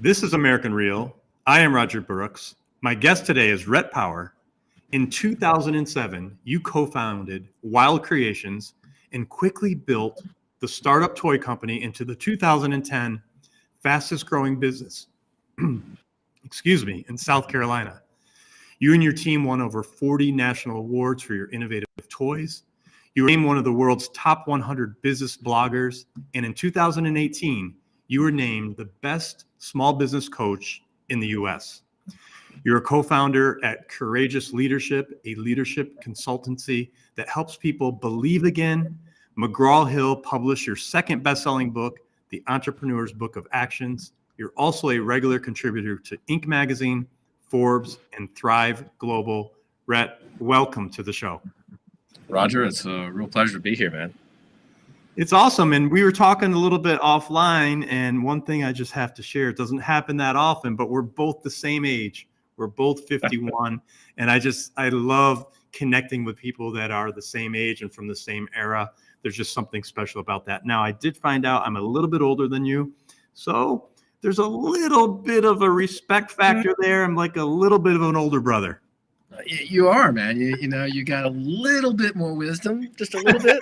This is American Real. I am Roger Brooks. My guest today is Rhett Power. In 2007, you co-founded Wild Creations and quickly built the startup toy company into the 2010 fastest growing business, in South Carolina. You and your team won over 40 national awards for your innovative toys. You were named one of the world's top 100 business bloggers. And in 2018, you were named the best small business coach in the US. You're a co-founder at Courageous Leadership, a leadership consultancy that helps people believe again. McGraw Hill published your second best-selling book, The Entrepreneur's Book of Actions. You're also a regular contributor to Inc. magazine, Forbes, and Thrive Global. Rhett, welcome to the show. Roger, it's a real pleasure to be here, man. It's awesome. And we were talking a little bit offline, and one thing I just have to share, it doesn't happen that often, but we're both the same age. We're both 51. And I love connecting with people that are the same age and from the same era. There's just something special about that. Now, I did find out I'm a little bit older than you. So there's a little bit of a respect factor there. I'm like a little bit of an older brother. You are, man. You got a little bit more wisdom, just a little bit,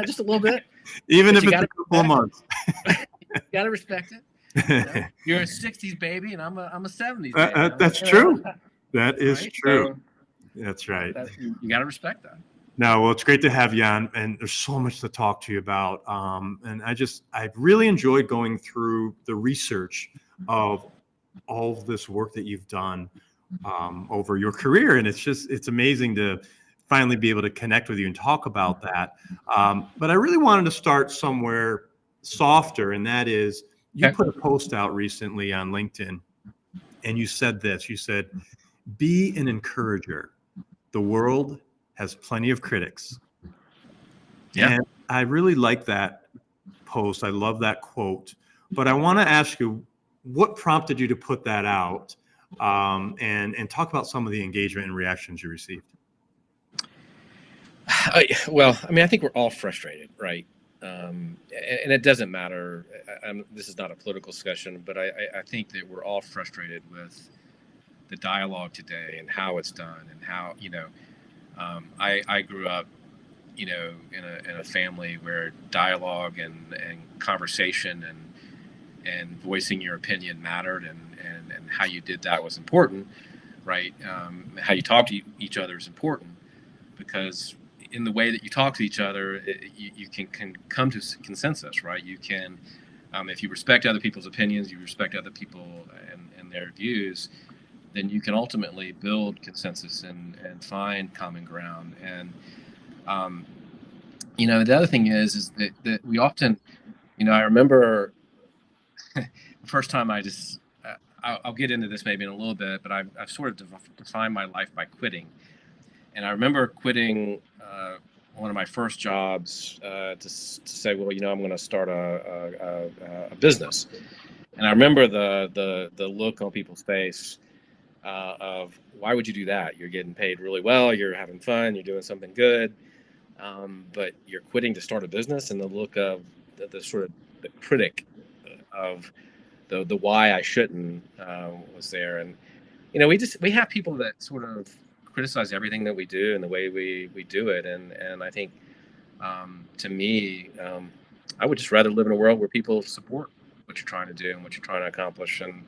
just a little bit. Even if it's a couple of months. You got to respect it. You're a 60s baby, and I'm a 70s baby. That's true. That is right? true. So, that's right. You got to respect that. No, well, it's great to have you on, and there's so much to talk to you about. And I really enjoyed going through the research of all of this work that you've done over your career. And it's amazing to finally be able to connect with you and talk about that. But I really wanted to start somewhere softer. And that is, you put a post out recently on LinkedIn and you said this, you said, be an encourager. The world has plenty of critics. Yeah. And I really like that post. I love that quote, but I want to ask you, what prompted you to put that out? And talk about some of the engagement and reactions you received. Well, I mean, I think we're all frustrated, right? And it doesn't matter. This is not a political discussion, but I think that we're all frustrated with the dialogue today and how it's done and how, I grew up, in a family where dialogue and conversation and voicing your opinion mattered and how you did that was important, right? How you talk to each other is important because in the way that you talk to each other, you can come to consensus, right? You can, if you respect other people's opinions, you respect other people and their views, then you can ultimately build consensus and find common ground. And, the other thing is that we often, I remember the first time I'll get into this maybe in a little bit, but I've sort of defined my life by quitting. And I remember quitting one of my first jobs to say, well, I'm going to start a business. And I remember the look on people's face of, why would you do that? You're getting paid really well. You're having fun. You're doing something good. But you're quitting to start a business, and the look of the sort of the critic of the why I shouldn't was there. And we have people that sort of criticize everything that we do and the way we do it, and I think to me I would just rather live in a world where people support what you're trying to do and what you're trying to accomplish, and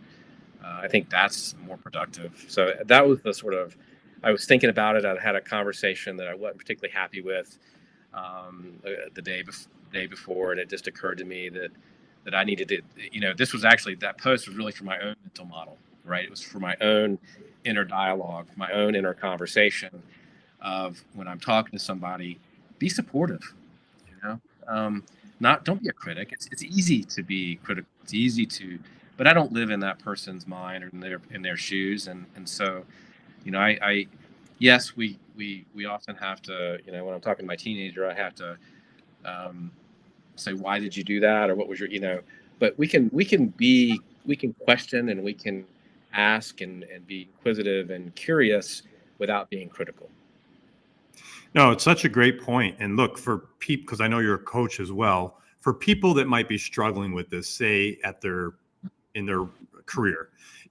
I think that's more productive. So that was the sort of, I was thinking about it. I had a conversation that I wasn't particularly happy with the day before, and it just occurred to me that I needed to, this was actually, that post was really for my own mental model, right? It was for my own inner dialogue, my own inner conversation of when I'm talking to somebody, be supportive, don't be a critic. It's easy to be critical. It's easy to, but I don't live in that person's mind or in their shoes. And so, yes, we often have to, when I'm talking to my teenager, I have to say, why did you do that? Or what was your, but we can question and we can ask and be inquisitive and curious without being critical. No, it's such a great point. And look, for people, because I know you're a coach as well, for people that might be struggling with this, say in their career,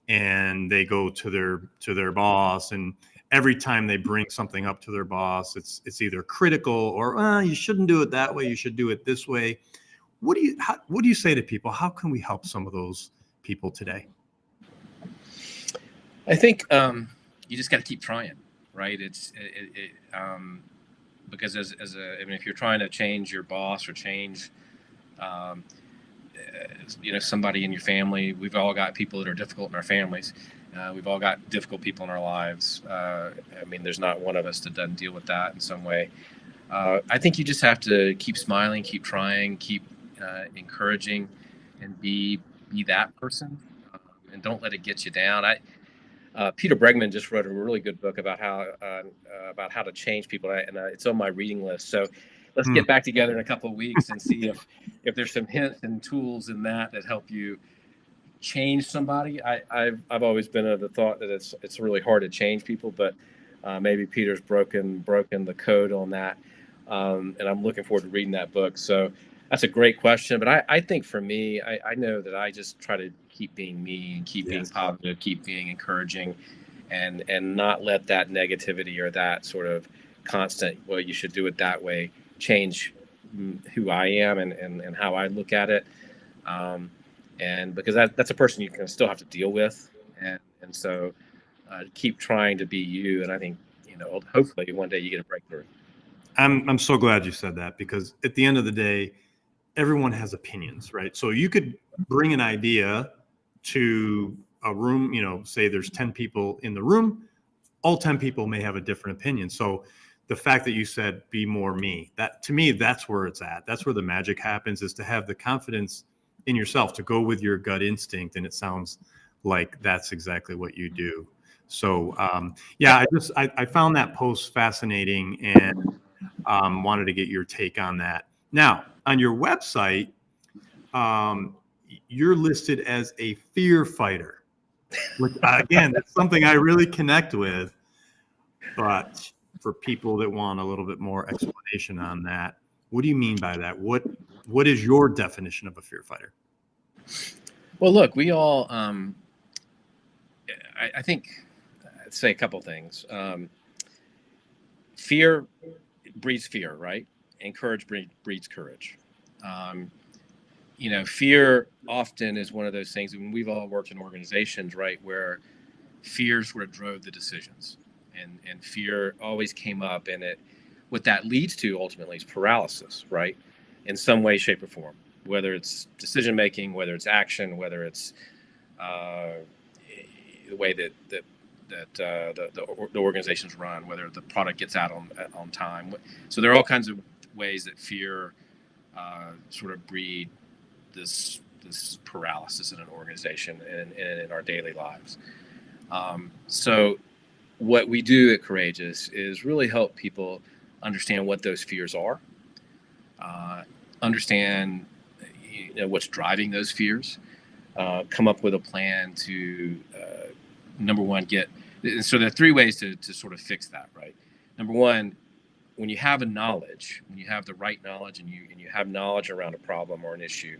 and they go to their boss, and every time they bring something up to their boss, it's either critical or you shouldn't do it that way, you should do it this way. What do you say to people? How can we help some of those people today? I think you just got to keep trying, right? Because if you're trying to change your boss or change, somebody in your family, we've all got people that are difficult in our families. We've all got difficult people in our lives. There's not one of us that doesn't deal with that in some way. I think you just have to keep smiling, keep trying, keep encouraging, and be that person, and don't let it get you down. Peter Bregman just wrote a really good book about how to change people, and it's on my reading list. So let's get back together in a couple of weeks and see if there's some hints and tools in that help you change somebody. I've always been of the thought that it's really hard to change people, but maybe Peter's broken the code on that, and I'm looking forward to reading that book. So that's a great question, but I think for me, I know that I just try to keep being me and keep being positive, keep being encouraging, and not let that negativity or that sort of constant, well, you should do it that way, change who I am and how I look at it. And because that's a person you can still have to deal with. And so keep trying to be you. And I think, hopefully one day you get a breakthrough. I'm so glad you said that, because at the end of the day, everyone has opinions, right? So you could bring an idea to a room, say there's 10 people in the room, all 10 people may have a different opinion. So the fact that you said, be more me, that to me, that's where it's at. That's where the magic happens, is to have the confidence in yourself to go with your gut instinct. And it sounds like that's exactly what you do. So I found that post fascinating, and wanted to get your take on that. Now, on your website, you're listed as a fear fighter, which again, that's something I really connect with. But for people that want a little bit more explanation on that, what do you mean by that? What is your definition of a fear fighter? Well, look, we all, I think, I'd say a couple things. Fear breeds fear, right? And courage breeds courage. Fear often is one of those things. When we've all worked in organizations, right, where fears were drove the decisions, and fear always came up, and what that leads to ultimately is paralysis, right, in some way, shape, or form. Whether it's decision making, whether it's action, whether it's the way that the organizations run, whether the product gets out on time. So there are all kinds of ways that fear sort of breed this paralysis in an organization and in our daily lives. So what we do at Courageous is really help people understand what those fears are, understand what's driving those fears, come up with a plan to number one, so there are three ways to sort of fix that, right? Number one, when you have when you have the right knowledge, and you have knowledge around a problem or an issue,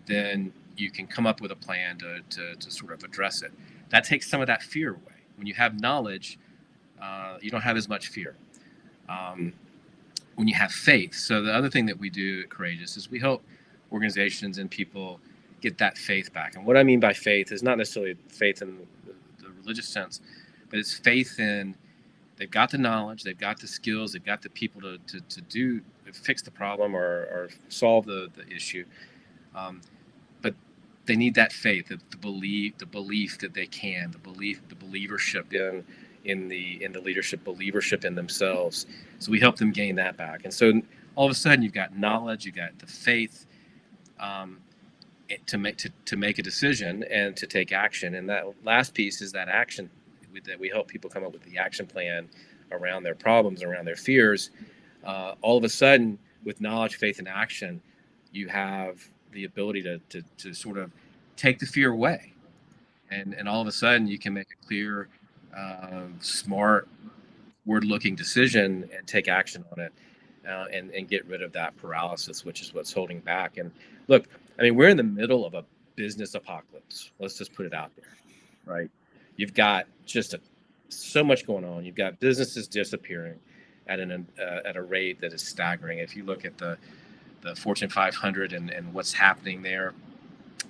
then you can come up with a plan to sort of address it. That takes some of that fear away. When you have knowledge, you don't have as much fear. When you have faith. So the other thing that we do at Courageous is we help organizations and people get that faith back. And what I mean by faith is not necessarily faith in the religious sense, but it's faith in they've got the knowledge, they've got the skills, they've got the people to fix the problem or solve the issue. But they need that faith, the belief that they can, the believership in the leadership, believership in themselves. So we help them gain that back. And so all of a sudden you've got knowledge, you've got the faith to make a decision and to take action. And that last piece is that action that we help people come up with the action plan around their problems, around their fears. All of a sudden, with knowledge, faith, and action, you have the ability to sort of take the fear away. And all of a sudden, you can make a clear, smart, forward-looking decision and take action on it, and get rid of that paralysis, which is what's holding back. And look, I mean, we're in the middle of a business apocalypse. Let's just put it out there, right? You've got just so much going on. You've got businesses disappearing at a rate that is staggering. If you look at the Fortune 500 and what's happening there,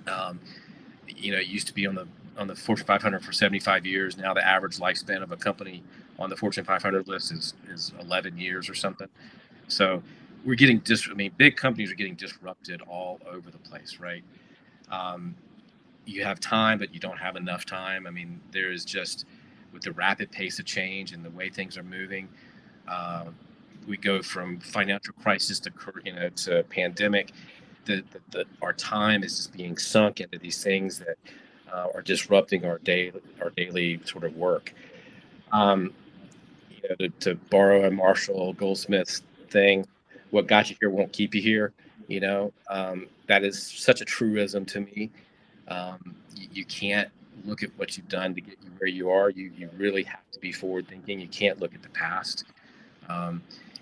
it used to be on the Fortune 500 for 75 years. Now the average lifespan of a company on the Fortune 500 list is 11 years or something. So we're getting big companies are getting disrupted all over the place, right? You have time, but you don't have enough time. I mean, there is just, with the rapid pace of change and the way things are moving, we go from financial crisis to pandemic. Our time is just being sunk into these things that are disrupting our daily sort of work. To borrow a Marshall Goldsmith thing, what got you here won't keep you here. That is such a truism to me. You can't look at what you've done to get you where you are. You really have to be forward thinking. You can't look at the past.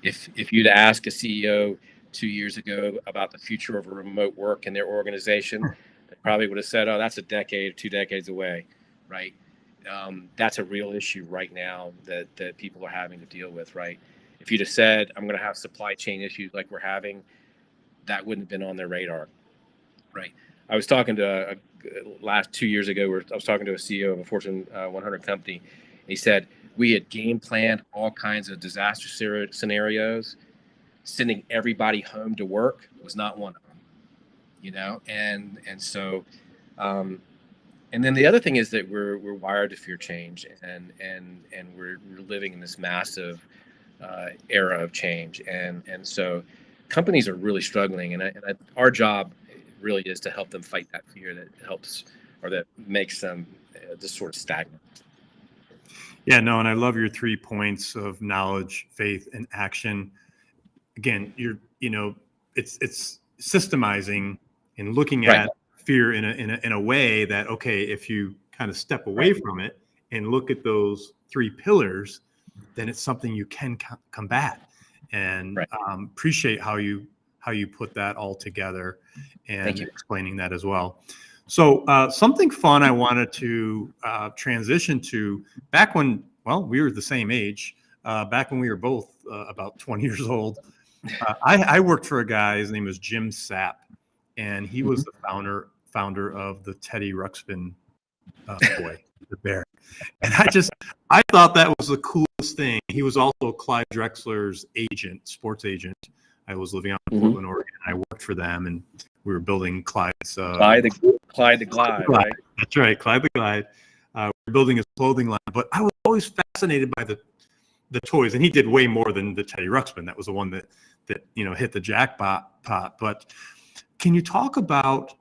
If you'd ask a CEO 2 years ago about the future of remote work in their organization, they probably would have said, "Oh, that's a decade, 2 decades away," right? That's a real issue right now that people are having to deal with, right? If you'd have said, "I'm going to have supply chain issues like we're having," that wouldn't have been on their radar, right? I was talking to last 2 years ago, I was talking to a CEO of a Fortune 100 company. And he said, we had game planned all kinds of disaster scenarios. Sending everybody home to work was not one of them, and so, and then the other thing is that we're wired to fear change, and we're living in this massive era of change, and so companies are really struggling, and our job really is to help them fight that fear that helps, or that makes them just sort of stagnant. Yeah, no, and I love your 3 points of knowledge, faith, and action. Again, it's systemizing and looking Right. at fear in a way that, okay, if you kind of step away from it and look at those 3 pillars, then it's something you can combat. And appreciate how you put that all together and explaining that as well. So something fun I wanted to transition to back when, we were the same age, back when we were both about 20 years old. I worked for a guy, his name was Jim Sapp, and he was the founder of the Teddy Ruxpin toy, the bear. And I thought that was the coolest thing. He was also Clyde Drexler's sports agent. I was living out in Portland, Oregon. I worked for them, and we were building Clyde's. Clyde the Glide, right? That's right, Clyde the Glide. We were building his clothing line, but I was always fascinated by the toys, and he did way more than the Teddy Ruxpin. That was the one that hit the jackpot. But can you talk about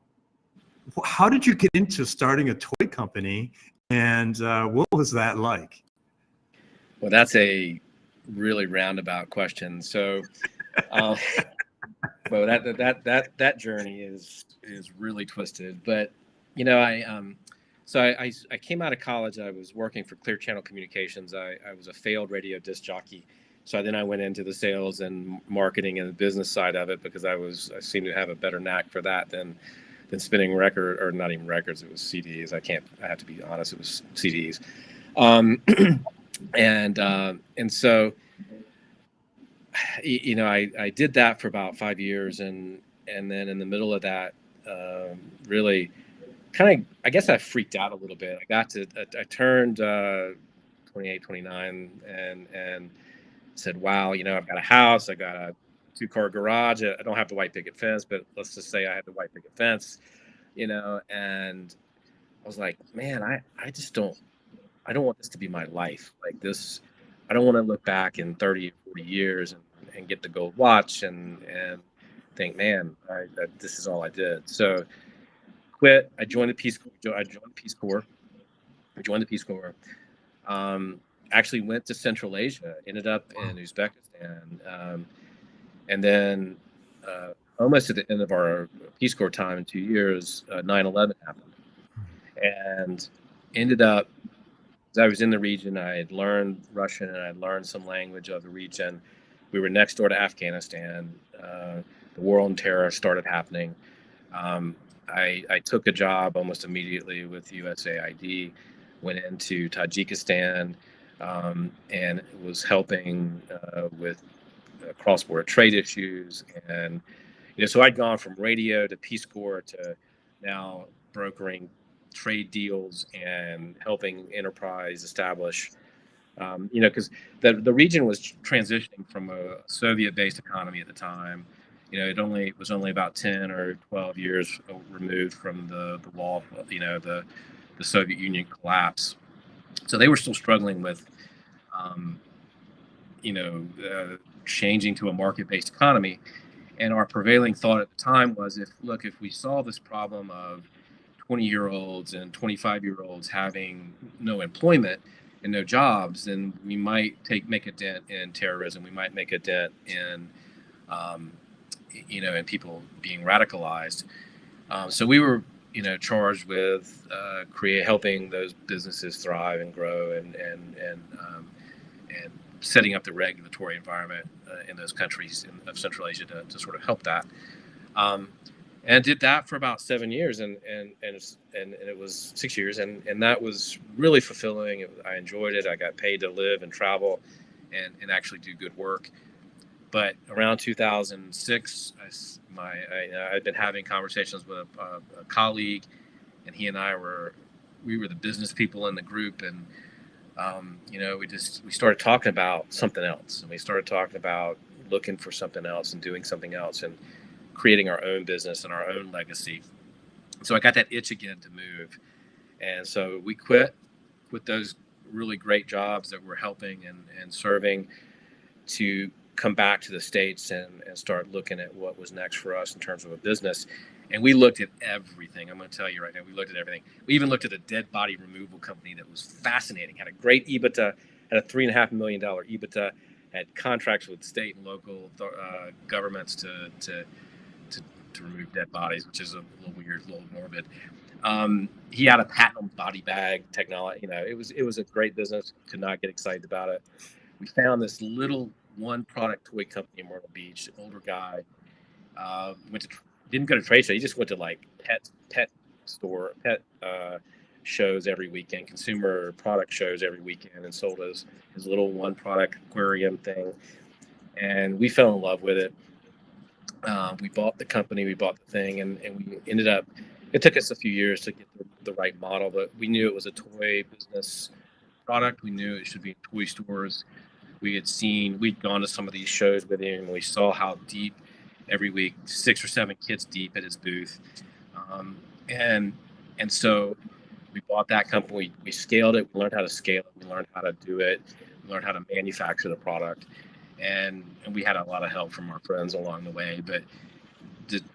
how did you get into starting a toy company, and what was that like? Well, that's a really roundabout question. So, well, that journey is really twisted. But I came out of college. I was working for Clear Channel Communications. I was a failed radio disc jockey. So then I went into the sales and marketing and the business side of it because I seemed to have a better knack for that than spinning or not even records. It was CDs. I have to be honest. It was CDs. And so, I did that for about 5 years, and then in the middle of that, really kind of, I guess I freaked out a little bit. I turned 28, 29, and said, wow, I've got a house, I got a 2-car garage. I don't have the white picket fence, but let's just say I have the white picket fence, and I was like, man, I don't want this to be my life. Like this, I don't want to look back in 30, 40 years and get the gold watch and think, man, this is all I did. So quit. I joined the Peace Corps. Actually went to Central Asia, ended up in Uzbekistan. And then almost at the end of our Peace Corps time in 2 years, 9/11 happened. And ended up, as I was in the region, I had learned Russian and I had learned some language of the region. We were next door to Afghanistan. The war on terror started happening. I took a job almost immediately with USAID, went into Tajikistan, and was helping with cross-border trade issues. And so I'd gone from radio to Peace Corps to now brokering trade deals and helping enterprise establish, because the region was transitioning from a Soviet-based economy at the time. It was only about 10 or 12 years removed from the wall, the Soviet Union collapse. So they were still struggling with, um, changing to a market-based economy. And our prevailing thought at the time was, if we solve this problem of 20-year-olds and 25-year-olds having no employment and no jobs, then we might make a dent in terrorism. We might make a dent in, um, in people being radicalized. So we were, charged with helping those businesses thrive and grow, and setting up the regulatory environment in those countries of Central Asia to sort of help that. And did that for about 7 years, and it was 6 years, and that was really fulfilling. I enjoyed it. I got paid to live and travel, and actually do good work. But around 2006, I'd been having conversations with a colleague, and he and we were the business people in the group, and we started talking about something else, and we started talking about looking for something else and doing something else and creating our own business and our own legacy. So I got that itch again to move, and so we quit those really great jobs that were helping and serving, to come back to the States and start looking at what was next for us in terms of a business. And we looked at everything. I'm going to tell you right now, we looked at everything. We even looked at a dead body removal company that was fascinating, had a great EBITDA, had a $3.5 million EBITDA, had contracts with state and local governments to remove dead bodies, which is a little weird, a little morbid. He had a patent on body bag technology. It was a great business. Could not get excited about it. We found this little one product toy company in Myrtle Beach. Older guy, didn't go to trade show. He just went to like pet shows every weekend, consumer product shows every weekend, and sold his little one product aquarium thing. And we fell in love with it. We bought the company, we bought the thing, and we ended up. It took us a few years to get the right model, but we knew it was a toy business product. We knew it should be in toy stores. We'd gone to some of these shows with him, and we saw how deep every week, 6 or 7 kids deep at his booth. And so we bought that company. We scaled it. We learned how to scale it. We learned how to do it. We learned how to manufacture the product. And we had a lot of help from our friends along the way. But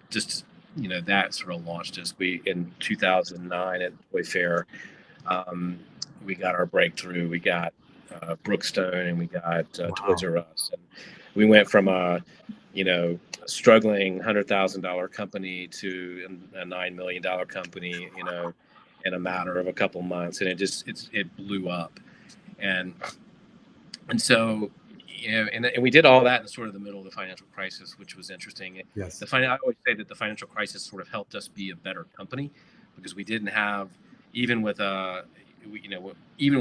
just that sort of launched us. In 2009 at Toy Fair, we got our breakthrough. We got Brookstone, and we got Toys R Us. And we went from a struggling $100,000 company to a $9 million company, in a matter of a couple months, and it blew up. And so, and we did all that in sort of the middle of the financial crisis, which was interesting. Yes. I always say that the financial crisis sort of helped us be a better company, because we didn't have, even when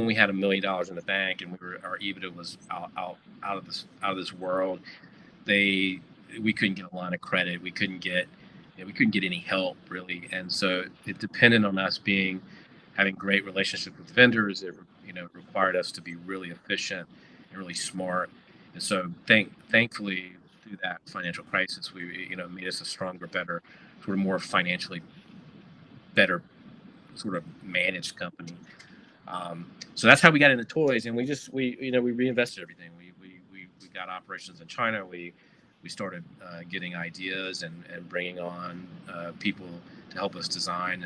we had $1 million in the bank and our EBITDA was out of this world, we couldn't get a line of credit. We couldn't get any help, really. And so it depended on us having great relationships with vendors. It required us to be really efficient and really smart. And so thankfully, through that financial crisis, we made us a stronger, better, sort of more financially better, sort of managed company. So that's how we got into toys, and we reinvested everything. We got operations in China. We started getting ideas and bringing on people to help us design,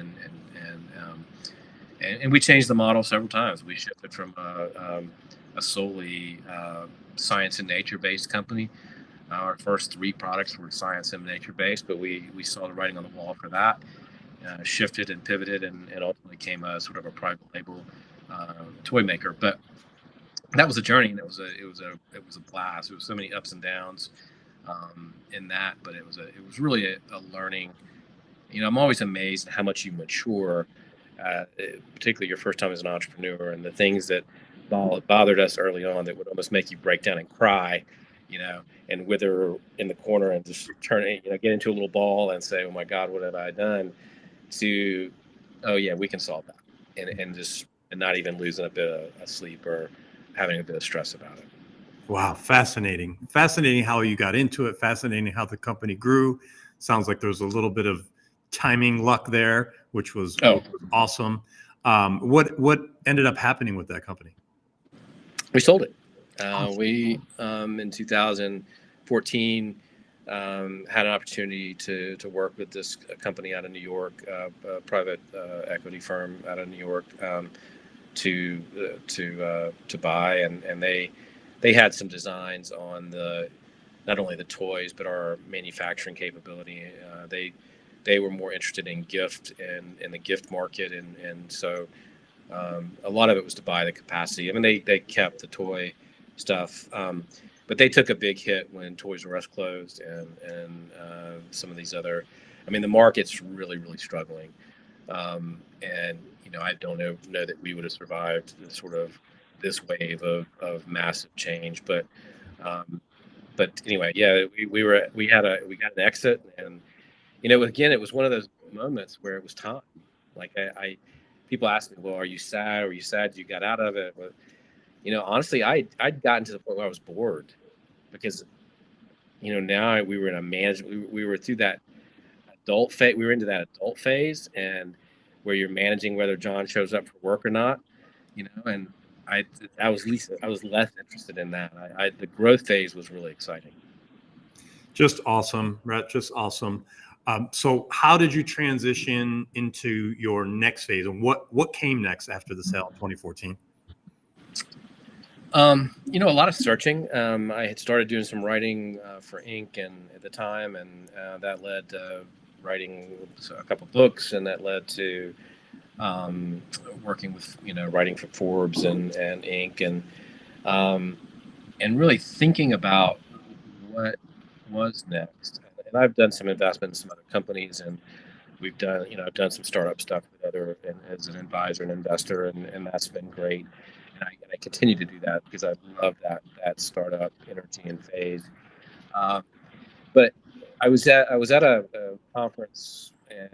and we changed the model several times. We shifted from a solely science and nature based company. Our first 3 products were science and nature based, but we saw the writing on the wall for that. Shifted and pivoted, and ultimately came a sort of a private label toy maker. But that was a journey, and it was a blast. There was so many ups and downs in that, but it was really a learning I'm always amazed at how much you mature, particularly your first time as an entrepreneur, and the things that bothered us early on that would almost make you break down and cry, and wither in the corner and just get into a little ball and say, "Oh my God, what have I done?" To, "Oh yeah, we can solve that," and not even losing a bit of sleep or having a bit of stress about it. Wow, fascinating. Fascinating how you got into it. Fascinating how the company grew. Sounds like there was a little bit of timing luck there, which was awesome. What ended up happening with that company? We sold it. We in 2014 had an opportunity to work with this company out of New York, a private equity firm out of New York, to buy, and they had some designs on not only the toys but our manufacturing capability. They were more interested in gift and in the gift market, and so a lot of it was to buy the capacity. I mean, they kept the toy stuff, but they took a big hit when Toys R Us closed, and some of these other. I mean, the market's really, really struggling, and I don't know that we would have survived this wave of massive change. But anyway, yeah, we got an exit, and again, it was one of those moments where it was time. Like I people ask me, well, are you sad? Are you sad you got out of it? But honestly, I'd gotten to the point where I was bored because now we were in a management. We were through that adult phase. We were into that adult phase, and where you're managing whether John shows up for work or not. And I was less interested in that. The growth phase was really exciting. Just awesome, Rhett. Just awesome. So how did you transition into your next phase, and what came next after the sale in 2014? A lot of searching. I had started doing some writing for Inc. and at the time, and that led to writing a couple books, and that led to working with writing for Forbes and Inc. And really thinking about what was next. And I've done some investment in some other companies, and I've done some startup stuff with and as an advisor and investor, and that's been great. And I continue to do that because I love that startup energy and phase. But I was at a conference and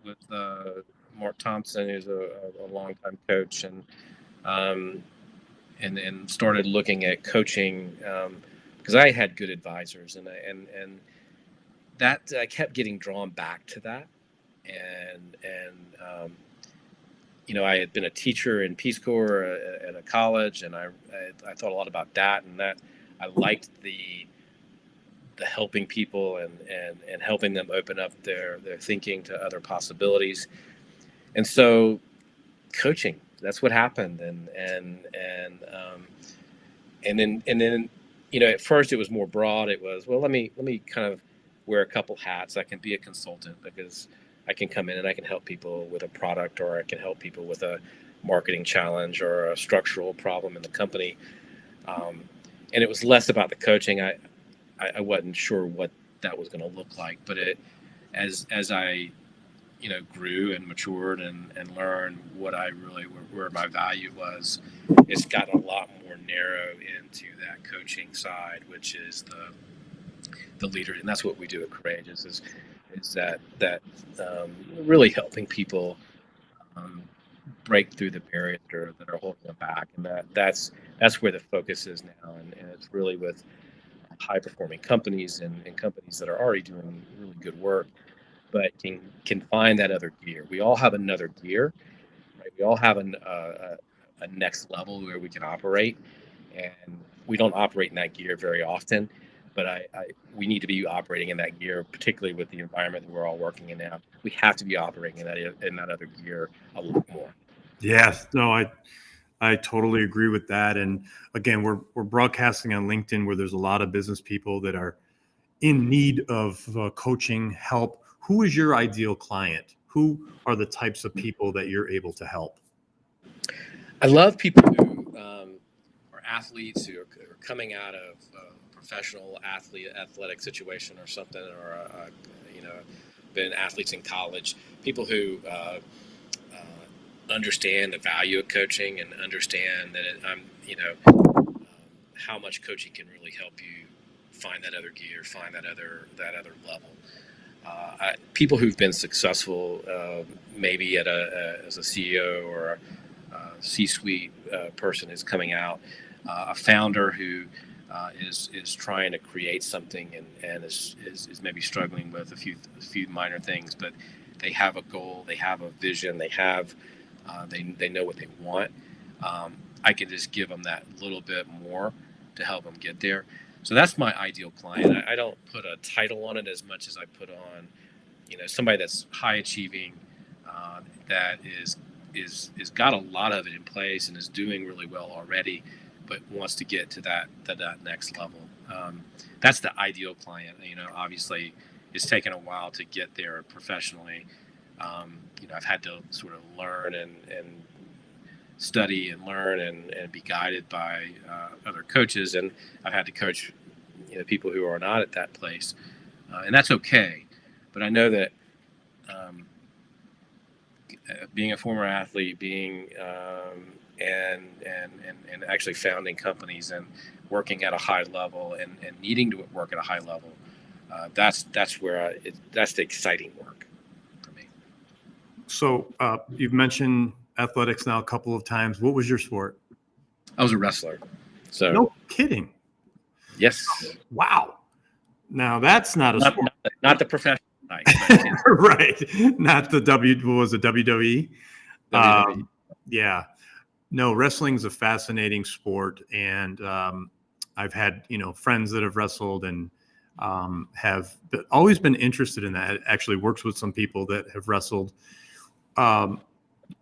with Mark Thompson, who's a longtime coach, and started looking at coaching because I had good advisors, and that I kept getting drawn back to that, and I had been a teacher in Peace Corps at a college, and I thought a lot about that, and that I liked the helping people and helping them open up their thinking to other possibilities, and so coaching, that's what happened, and then at first it was more broad. It was, well, let me kind of wear a couple hats. I can be a consultant because I can come in and I can help people with a product, or I can help people with a marketing challenge or a structural problem in the company. And it was less about the coaching. I wasn't sure what that was going to look like, but as I grew and matured and learned what I really where my value was, it's gotten a lot more narrow into that coaching side, which is the leader, and that's what we do at Courageous is that really helping people break through the barriers that are holding them back, and that's where the focus is now, and it's really with high performing companies and companies that are already doing really good work, but can find that other gear. We all have another gear, right? We all have a next level where we can operate, and we don't operate in that gear very often. But we need to be operating in that gear, particularly with the environment that we're all working in now. We have to be operating in that other gear a lot more. Yes, no, I totally agree with that. And again, we're broadcasting on LinkedIn, where there's a lot of business people that are in need of coaching help. Who is your ideal client? Who are the types of people that you're able to help? I love people who are athletes who are coming out of a professional athletic situation or something, or been athletes in college, people who understand the value of coaching and understand that how much coaching can really help you find that other gear, find that other level. People who've been successful, maybe as a CEO or a C-suite person is coming out, a founder who is trying to create something and is maybe struggling with a few minor things, but they have a goal, they have a vision, they know what they want. I can just give them that little bit more to help them get there. So that's my ideal client. I don't put a title on it as much as I put on, somebody that's high achieving, that is got a lot of it in place and is doing really well already, but wants to get to that next level. That's the ideal client. Obviously, it's taken a while to get there professionally. I've had to sort of learn and study and learn and be guided by other coaches, and I've had to coach people who are not at that place, and that's okay. But I know that being a former athlete, being and actually founding companies and working at a high level and needing to work at a high level, that's the exciting work for me. So you've mentioned athletics now a couple of times. What was your sport? I was a wrestler. So no kidding. Yes. Wow. Now that's not a sport. Not the professional type. Right. Not the WWE. WWE. Yeah. No, wrestling's a fascinating sport, and I've had friends that have wrestled and have always been interested in that. It actually works with some people that have wrestled.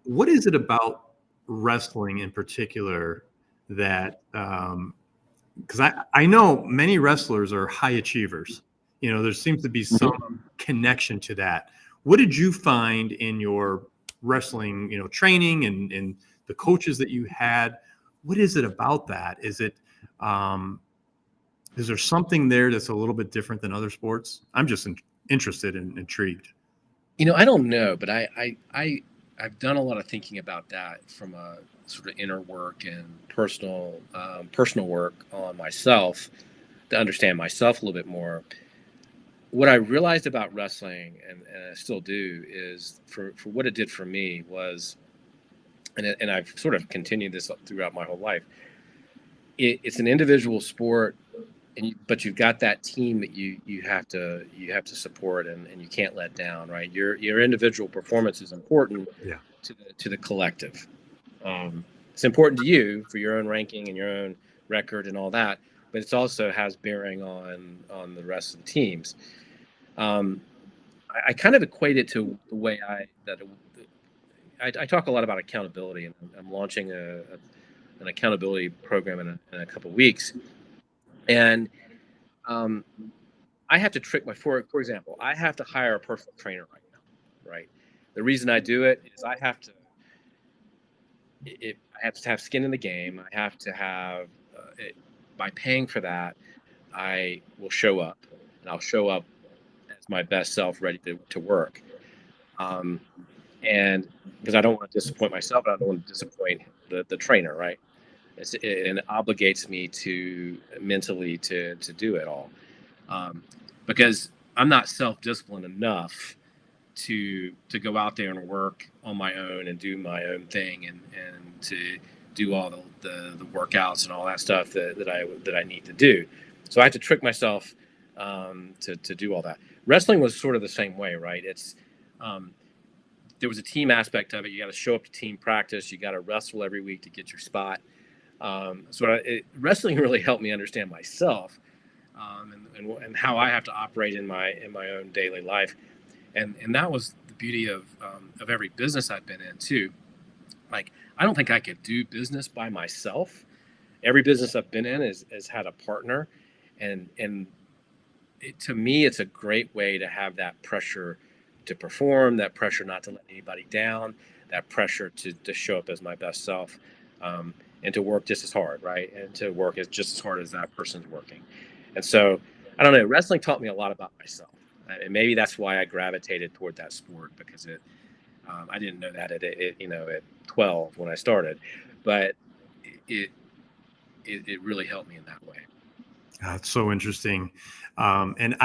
What is it about wrestling in particular that, because I know many wrestlers are high achievers, there seems to be some connection to that. What did you find in your wrestling, training and the coaches that you had? What is it about that? Is there something there that's a little bit different than other sports? I'm just interested and intrigued. I don't know, but I've done a lot of thinking about that from a sort of inner work and personal work on myself to understand myself a little bit more. What I realized about wrestling, and I still do, is for what it did for me was, and I've sort of continued this throughout my whole life. It's an individual sport, but you've got that team that you have to support and you can't let down, right? Your individual performance is important to the collective. It's important to you for your own ranking and your own record and all that, but it also has bearing on the rest of the teams. I kind of equate it to the way I talk a lot about accountability, and I'm launching an accountability program in a couple of weeks. And I have to trick for example, I have to hire a personal trainer right now, right? The reason I do it is I have to have skin in the game. I have to have, by paying for that, I will show up, and I'll show up as my best self, ready to work. And because I don't want to disappoint myself, and I don't want to disappoint the trainer, right? And it obligates me to mentally to do it all, because I'm not self-disciplined enough to go out there and work on my own and do my own thing and to do all the workouts and all that stuff that I need to do. So I have to trick myself to do all that. Wrestling was sort of the same way, right? It's there was a team aspect of it. You got to show up to team practice. You got to wrestle every week to get your spot. Wrestling really helped me understand myself and how I have to operate in my own daily life. And that was the beauty of every business I've been in too. Like, I don't think I could do business by myself. Every business I've been in has had a partner, and to me, it's a great way to have that pressure to perform, that pressure not to let anybody down, that pressure to show up as my best self, and to work just as hard, right? And to work just as hard as that person's working. And so, I don't know, wrestling taught me a lot about myself. and maybe that's why I gravitated toward that sport, because I didn't know that at 12 when I started, but it it really helped me in that way. It's so interesting. And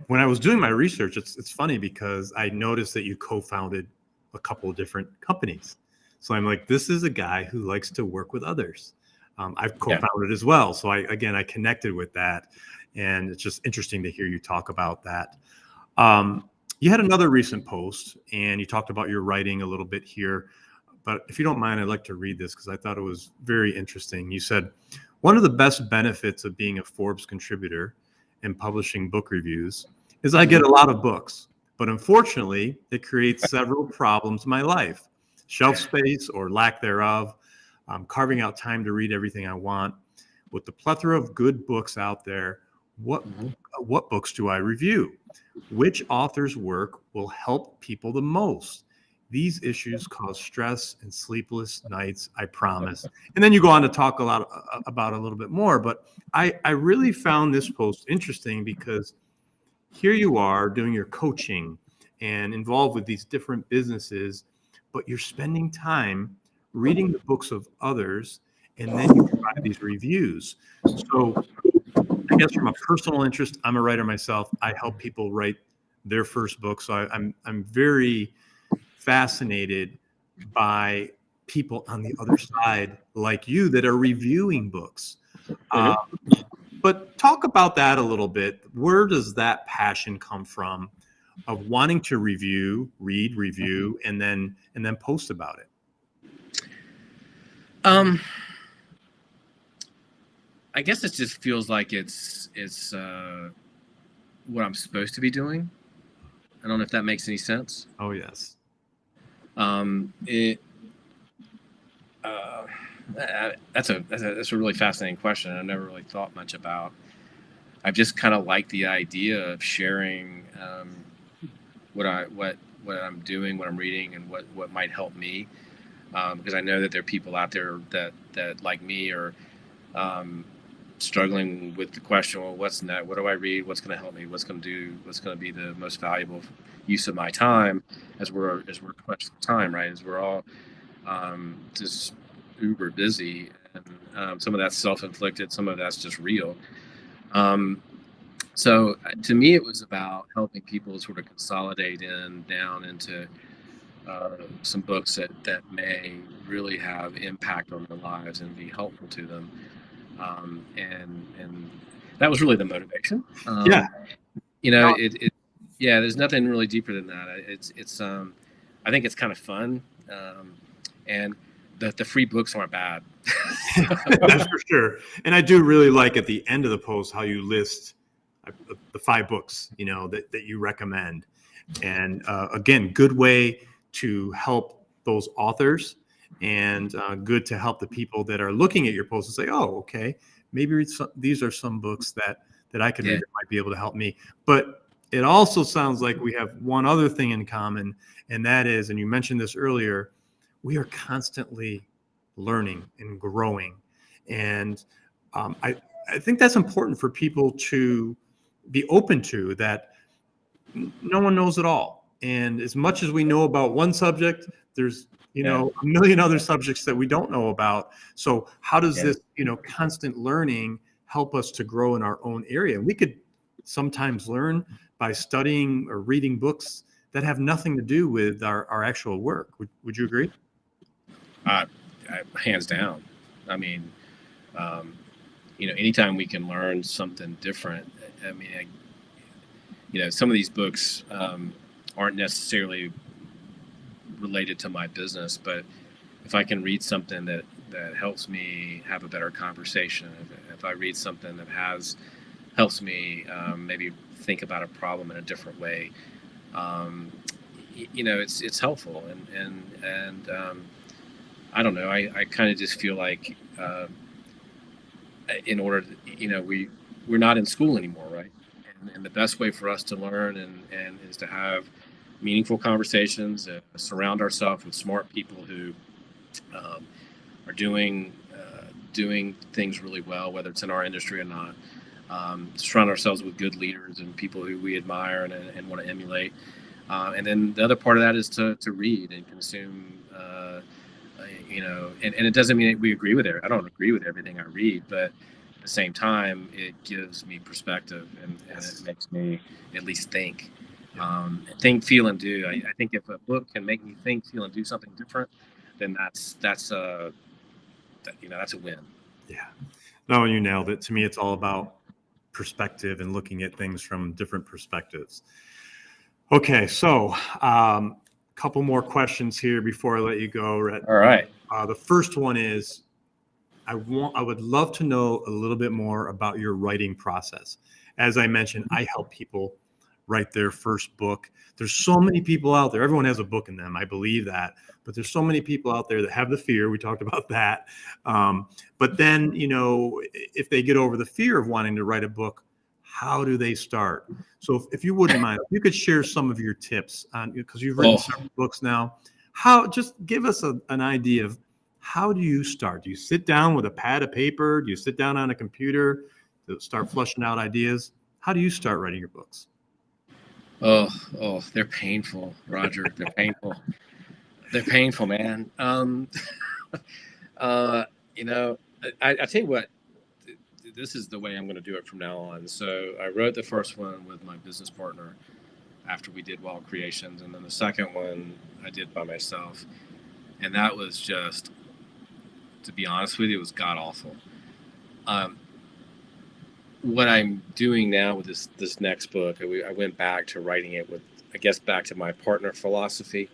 when I was doing my research, it's funny because I noticed that you co-founded a couple of different companies. So I'm like, this is a guy who likes to work with others. I've Yeah. co-founded as well. So I connected with that. And it's just interesting to hear you talk about that. You had another recent post and you talked about your writing a little bit here. But if you don't mind, I'd like to read this because I thought it was very interesting. You said, one of the best benefits of being a Forbes contributor and publishing book reviews is I get a lot of books, but unfortunately, it creates several problems in my life. Shelf space or lack thereof, carving out time to read everything I want. With the plethora of good books out there, what books do I review? Which author's work will help people the most? These issues cause stress and sleepless nights, I promise. And then you go on to talk a lot about a little bit more, but I really found this post interesting because here you are doing your coaching and involved with these different businesses, but you're spending time reading the books of others, and then you provide these reviews. So I guess from a personal interest, I'm a writer myself. I help people write their first book. So I'm very fascinated by people on the other side like you that are reviewing books. But talk about that a little bit. Where does that passion come from of wanting to review, and then post about it? I guess it just feels like it's what I'm supposed to be doing. I don't know if that makes any sense. Oh, yes. That's a really fascinating question. I've never really thought much about. I've just kind of liked the idea of sharing what I'm doing, what I'm reading, and what might help me, because I know that there are people out there that like me are struggling with the question, well, what's next? What do I read? What's going to help me? What's going to be the most valuable use of my time as we're questioning time, right? As we're all just uber busy, and some of that's self-inflicted, some of that's just real. So to me, it was about helping people sort of consolidate down into some books that may really have impact on their lives and be helpful to them. And that was really the motivation. Yeah. There's nothing really deeper than that. It's I think it's kind of fun. And the free books aren't bad. That's for sure. And I do really like at the end of the post how you list the 5 books, that you recommend. And again, good way to help those authors, and good to help the people that are looking at your post and say, oh, okay, maybe these are some books that I could read that might be able to help me. But it also sounds like we have one other thing in common, and that is, and you mentioned this earlier, we are constantly learning and growing. And I think that's important for people to be open to, that no one knows it all. And as much as we know about one subject, there's a million other subjects that we don't know about. So how does this constant learning help us to grow in our own area? We could sometimes learn by studying or reading books that have nothing to do with our actual work. Would you agree? Hands down. I mean, anytime we can learn something different. I mean, some of these books aren't necessarily related to my business, but if I can read something that helps me have a better conversation, if I read something that helps me maybe think about a problem in a different way, it's helpful. And I don't know. I kind of just feel like in order to, we're not in school anymore, right? And the best way for us to learn and is to have meaningful conversations, surround ourselves with smart people who are doing things really well, whether it's in our industry or not. Surround ourselves with good leaders and people who we admire and want to emulate. And then the other part of that is to read and consume, and it doesn't mean we agree with it. I don't agree with everything I read, but at the same time, it gives me perspective and it makes me at least think. Think, feel, and do. I think if a book can make me think, feel, and do something different, then that's a win. Yeah. No, you nailed it. To me, it's all about perspective and looking at things from different perspectives. Okay, so a couple more questions here before I let you go, Rhett. All right. The first one is, I would love to know a little bit more about your writing process. As I mentioned, I help people write their first book. There's so many people out there. Everyone has a book in them. I believe that. But there's so many people out there that have the fear. We talked about that. But then, if they get over the fear of wanting to write a book, how do they start? So if you wouldn't mind, if you could share some of your tips on, because you've written several books now, just give us an idea of how do you start? Do you sit down with a pad of paper? Do you sit down on a computer to start flushing out ideas? How do you start writing your books? Oh, they're painful, Roger. They're painful. They're painful, man. I tell you what, this is the way I'm going to do it from now on. So I wrote the first one with my business partner after we did Wild Creations. And then the second one I did by myself. And that was just, to be honest with you, it was god awful. What I'm doing now with this next book, I went back to writing it with, I guess, back to my partner philosophy.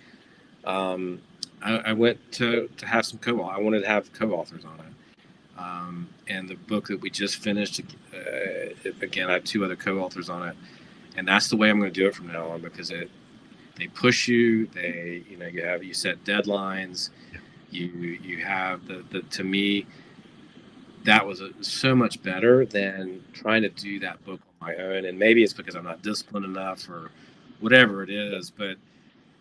I went to have some I wanted to have co-authors on it. And the book that we just finished, again, I have two other co-authors on it. And that's the way I'm going to do it from now on, because they push you. You set deadlines. You have to me, that was so much better than trying to do that book on my own. And maybe it's because I'm not disciplined enough or whatever it is, but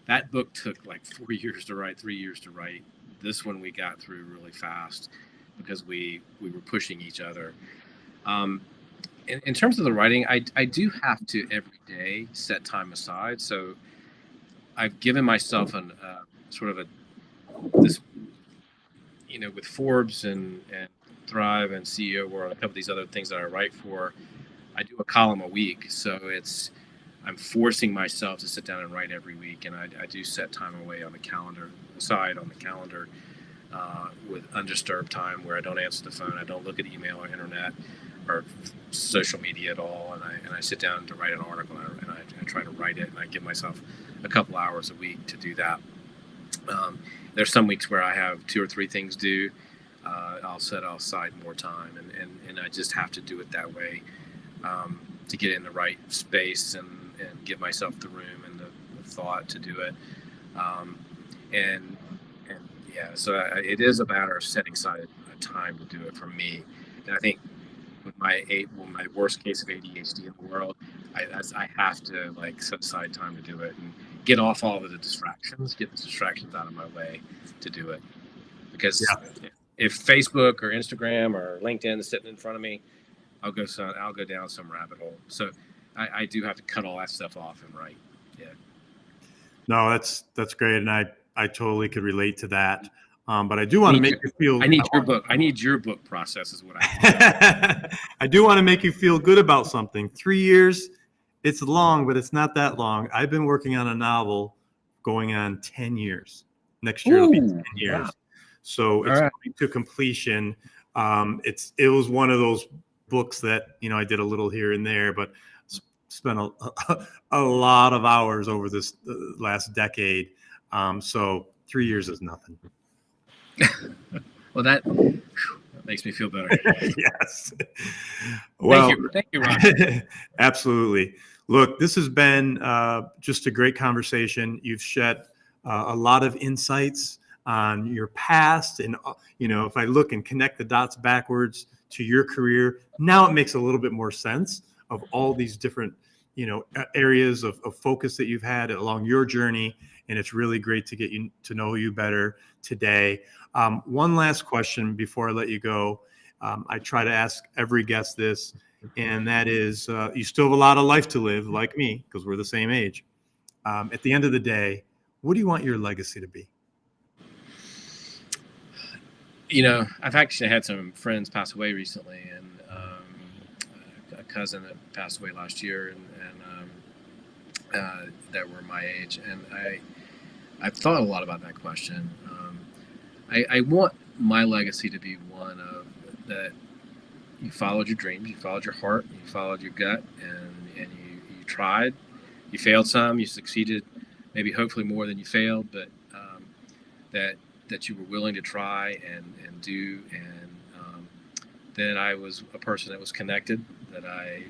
that book took like 4 years to write, 3 years to write. This one we got through really fast because we were pushing each other. In terms of the writing, I do have to every day set time aside. So I've given myself this, with Forbes and Thrive and CEO World, a couple of these other things that I write for, I do a column a week. So I'm forcing myself to sit down and write every week. And I do set time aside on the calendar with undisturbed time, where I don't answer the phone. I don't look at email or internet or social media at all. And I sit down to write an article, and I try to write it, and I give myself a couple hours a week to do that. There's some weeks where I have 2 or 3 things due. I'll set aside more time, and I just have to do it that way to get in the right space and give myself the room and the thought to do it. So it is a matter of setting aside a time to do it for me. And I think with my worst case of ADHD in the world, I have to set aside time to do it and get off all of the distractions, get the distractions out of my way to do it. Because if Facebook or Instagram or LinkedIn is sitting in front of me, I'll go down some rabbit hole. So I do have to cut all that stuff off and write. Yeah. No, that's great, and I totally could relate to that. But I do want to make you feel. I need your book. I need your book process, is what I need. I do want to make you feel good about something. 3 years, it's long, but it's not that long. I've been working on a novel going on 10 years. Next year it'll be 10 years. Wow. So it's coming to completion. It was one of those books that, I did a little here and there, but spent a lot of hours over this last decade. So 3 years is nothing. Well, that makes me feel better. Yes. Well, thank you, Roger. Absolutely. Look, this has been just a great conversation. You've shed a lot of insights on your past, and if I look and connect the dots backwards to your career, now it makes a little bit more sense of all these different areas of focus that you've had along your journey, and it's really great to get to know you better today. One last question before I let you go. I try to ask every guest this. And that is, you still have a lot of life to live, like me, because we're the same age. At the end of the day, what do you want your legacy to be? I've actually had some friends pass away recently, and a cousin that passed away last year, and that were my age, and I've thought a lot about that question. I want my legacy to be one of that you followed your dreams, you followed your heart, you followed your gut, and you tried, you failed some, you succeeded, maybe hopefully more than you failed, but that you were willing to try and do, and that I was a person that was connected, that I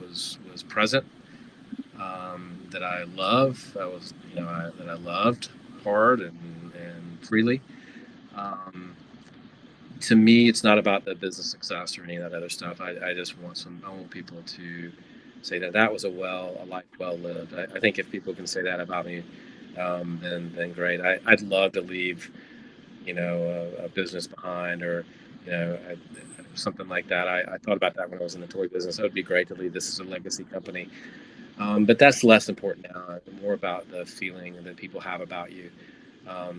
was present, that I that I loved hard and freely. To me, it's not about the business success or any of that other stuff. I just I want people to say that was a life well lived. I think if people can say that about me, then great. I'd love to leave, a business behind, or, something like that. I thought about that when I was in the toy business. It would be great to leave this as a legacy company. But that's less important now. More about the feeling that people have about you. I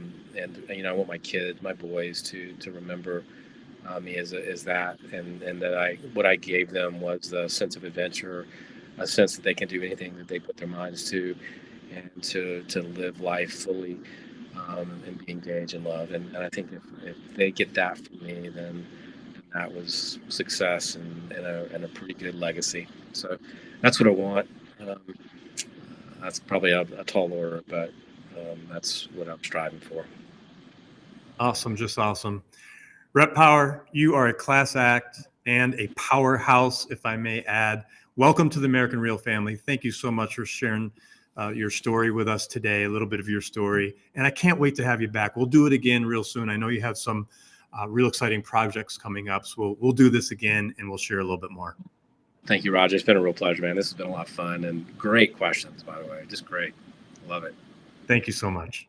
want my kids, my boys, to remember me as that, and that what I gave them was the sense of adventure, a sense that they can do anything that they put their minds to, and to live life fully, and be engaged in love. And I think if they get that from me, then that was success and a pretty good legacy. So that's what I want. That's probably a tall order, but that's what I'm striving for. Awesome. Just awesome. Rhett Power, you are a class act and a powerhouse, if I may add. Welcome to the American Real family. Thank you so much for sharing your story with us today, a little bit of your story. And I can't wait to have you back. We'll do it again real soon. I know you have some real exciting projects coming up. So we'll do this again, and we'll share a little bit more. Thank you, Roger. It's been a real pleasure, man. This has been a lot of fun, and great questions, by the way. Just great. Love it. Thank you so much.